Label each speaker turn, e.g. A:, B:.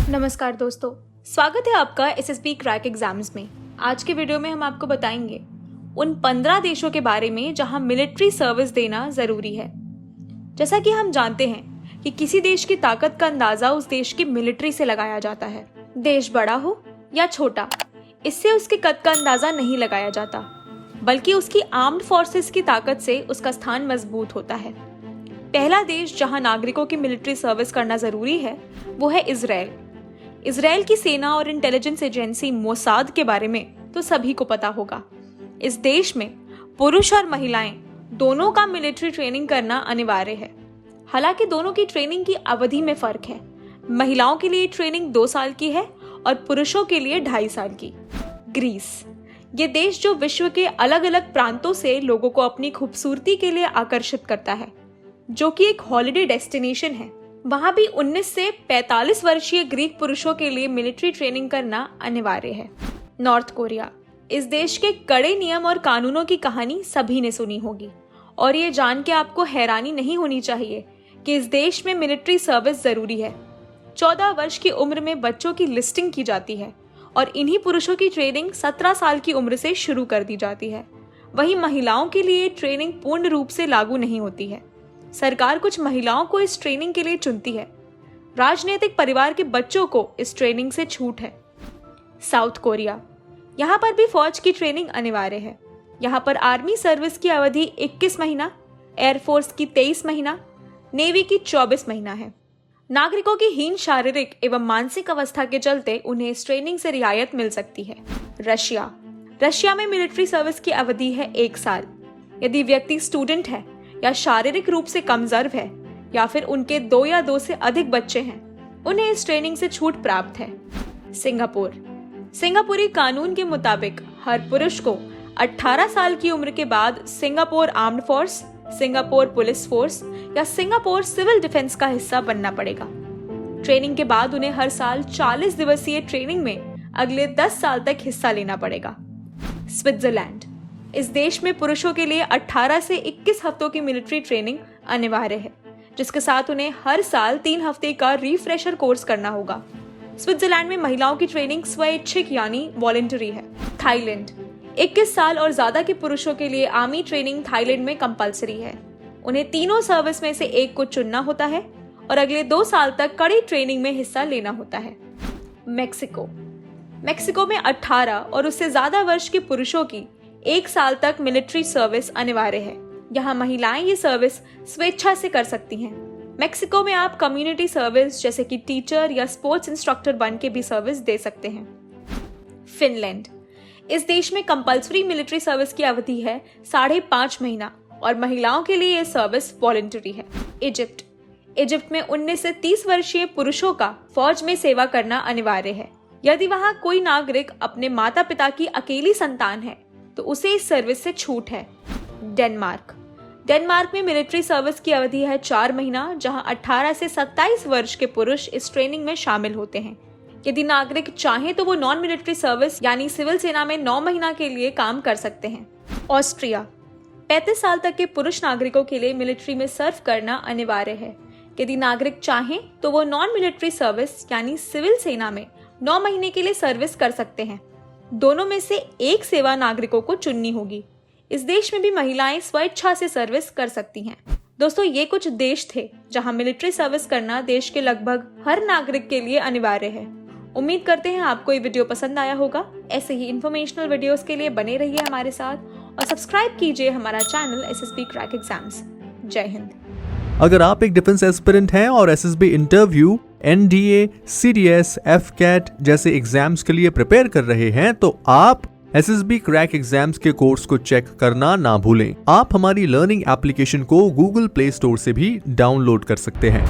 A: नमस्कार दोस्तों, स्वागत है आपका एसएसबी क्रैक एग्जाम्स में। आज के वीडियो में हम आपको बताएंगे उन 15 देशों के बारे में जहां मिलिट्री सर्विस देना ज़रूरी है। जैसा कि हम जानते हैं कि किसी देश की ताकत का अंदाज़ा उस देश की मिलिट्री से लगाया जाता है। देश बड़ा हो या छोटा, इससे उसके कद का अंदाज़ा नहीं लगाया जाता, बल्कि उसकी आर्म्ड फोर्सेस की ताकत से उसका स्थान मजबूत होता है। पहला देश जहां नागरिकों की मिलिट्री सर्विस करना ज़रूरी है वो है इजराइल। इजराइल की सेना और इंटेलिजेंस एजेंसी मोसाद के बारे में तो सभी को पता होगा। इस देश में पुरुष और महिलाएं दोनों का मिलिट्री ट्रेनिंग करना अनिवार्य है। हालांकि दोनों की ट्रेनिंग की अवधि में फर्क है। महिलाओं के लिए ट्रेनिंग 2 साल की है और पुरुषों के लिए 2.5 साल की। ग्रीस, ये देश जो विश्व के अलग अलग प्रांतों से लोगों को अपनी खूबसूरती के लिए आकर्षित करता है, जो कि एक हॉलिडे डेस्टिनेशन है, वहां भी 19 से 45 वर्षीय ग्रीक पुरुषों के लिए मिलिट्री ट्रेनिंग करना अनिवार्य है। नॉर्थ कोरिया, इस देश के कड़े नियम और कानूनों की कहानी सभी ने सुनी होगी और ये जान के आपको हैरानी नहीं होनी चाहिए कि इस देश में मिलिट्री सर्विस जरूरी है। 14 वर्ष की उम्र में बच्चों की लिस्टिंग की जाती है और इन्हीं पुरुषों की ट्रेनिंग 17 साल की उम्र से शुरू कर दी जाती है। वहीं महिलाओं के लिए ट्रेनिंग पूर्ण रूप से लागू नहीं होती है। सरकार कुछ महिलाओं को इस ट्रेनिंग के लिए चुनती है। राजनीतिक परिवार के बच्चों को इस ट्रेनिंग से छूट है। साउथ कोरिया, यहाँ पर भी फौज की ट्रेनिंग अनिवार्य है। यहाँ पर आर्मी सर्विस की अवधि 21 महीना, एयरफोर्स की 23 महीना, नेवी की 24 महीना है। नागरिकों की हीन शारीरिक एवं मानसिक अवस्था के चलते उन्हें इस ट्रेनिंग से रियायत मिल सकती है। रशिया में मिलिट्री सर्विस की अवधि है 1 साल। यदि व्यक्ति स्टूडेंट है या शारीरिक रूप से कमजोर है या फिर उनके 2 या 2 से अधिक बच्चे हैं, उन्हें इस ट्रेनिंग से छूट प्राप्त है। सिंगापुरी कानून के मुताबिक हर पुरुष को 18 साल की उम्र के बाद Singapore armed force, Singapore police force या सिंगापुर सिविल डिफेंस का हिस्सा बनना पड़ेगा। ट्रेनिंग के बाद उन्हें हर साल 40 दिवसीय ट्रेनिंग में अगले 10 साल तक हिस्सा लेना पड़ेगा। स्विट्जरलैंड, इस देश में पुरुषों के लिए 18 से 21 हफ्तों की मिलिट्री ट्रेनिंग अनिवार्य है, जिसके साथ उन्हें हर साल 3 हफ्ते का रिफ्रेशर कोर्स करना होगा। स्विट्जरलैंड में महिलाओं की ट्रेनिंग स्वैच्छिक यानी वॉलंटरी है। थाईलैंड, 21 साल और ज्यादा के पुरुषों के लिए आर्मी ट्रेनिंग थाईलैंड में कंपलसरी है। उन्हें तीनों सर्विस में से एक को चुनना होता है और अगले 2 साल तक कड़ी ट्रेनिंग में हिस्सा लेना होता है। मेक्सिको में 18 और उससे ज्यादा वर्ष के पुरुषों की 1 साल तक मिलिट्री सर्विस अनिवार्य है। यहाँ महिलाएं ये सर्विस स्वेच्छा से कर सकती हैं। मेक्सिको में आप कम्युनिटी सर्विस जैसे कि टीचर या स्पोर्ट्स इंस्ट्रक्टर बन के भी सर्विस दे सकते हैं। फिनलैंड, इस देश में कंपल्सरी मिलिट्री सर्विस की अवधि है 5.5 महीना और महिलाओं के लिए यह सर्विस वॉलंटरी है। इजिप्ट में 19 से 30 वर्षीय पुरुषों का फौज में सेवा करना अनिवार्य है। यदि वहाँ कोई नागरिक अपने माता पिता की अकेली संतान है तो उसे इस सर्विस से छूट है। डेनमार्क में मिलिट्री सर्विस की अवधि है 4 महीना, जहां 18 से 27 वर्ष के पुरुष इस ट्रेनिंग में शामिल होते हैं। यदि नागरिक चाहे तो वो नॉन मिलिट्री सर्विस यानी सिविल सेना में 9 महीना के लिए काम कर सकते हैं। ऑस्ट्रिया, 35 साल तक के पुरुष नागरिकों के लिए मिलिट्री में सर्व करना अनिवार्य है। यदि नागरिक चाहे तो वो नॉन मिलिट्री सर्विस यानी सिविल सेना में 9 महीने के लिए सर्विस कर सकते हैं। दोनों में से एक सेवा नागरिकों को चुननी होगी। इस देश में भी महिलाएं स्वेच्छा से सर्विस कर सकती हैं। दोस्तों, ये कुछ देश थे जहां मिलिट्री सर्विस करना देश के लगभग हर नागरिक के लिए अनिवार्य है। उम्मीद करते हैं आपको ये वीडियो पसंद आया होगा। ऐसे ही इंफॉर्मेशनल वीडियोस के लिए बने रहिए हमारे साथ और सब्सक्राइब कीजिए हमारा चैनल एसएसबी क्रैक एग्जाम्स। जय हिंद।
B: अगर आप एक डिफेंस एस्पिरेंट हैं और SSB interview, NDA, CDS, AFCAT जैसे एग्जाम्स के लिए प्रिपेयर कर रहे हैं तो आप एसएसबी क्रैक एग्जाम्स के कोर्स को चेक करना ना भूलें। आप हमारी लर्निंग एप्लीकेशन को गूगल प्ले स्टोर से भी डाउनलोड कर सकते हैं।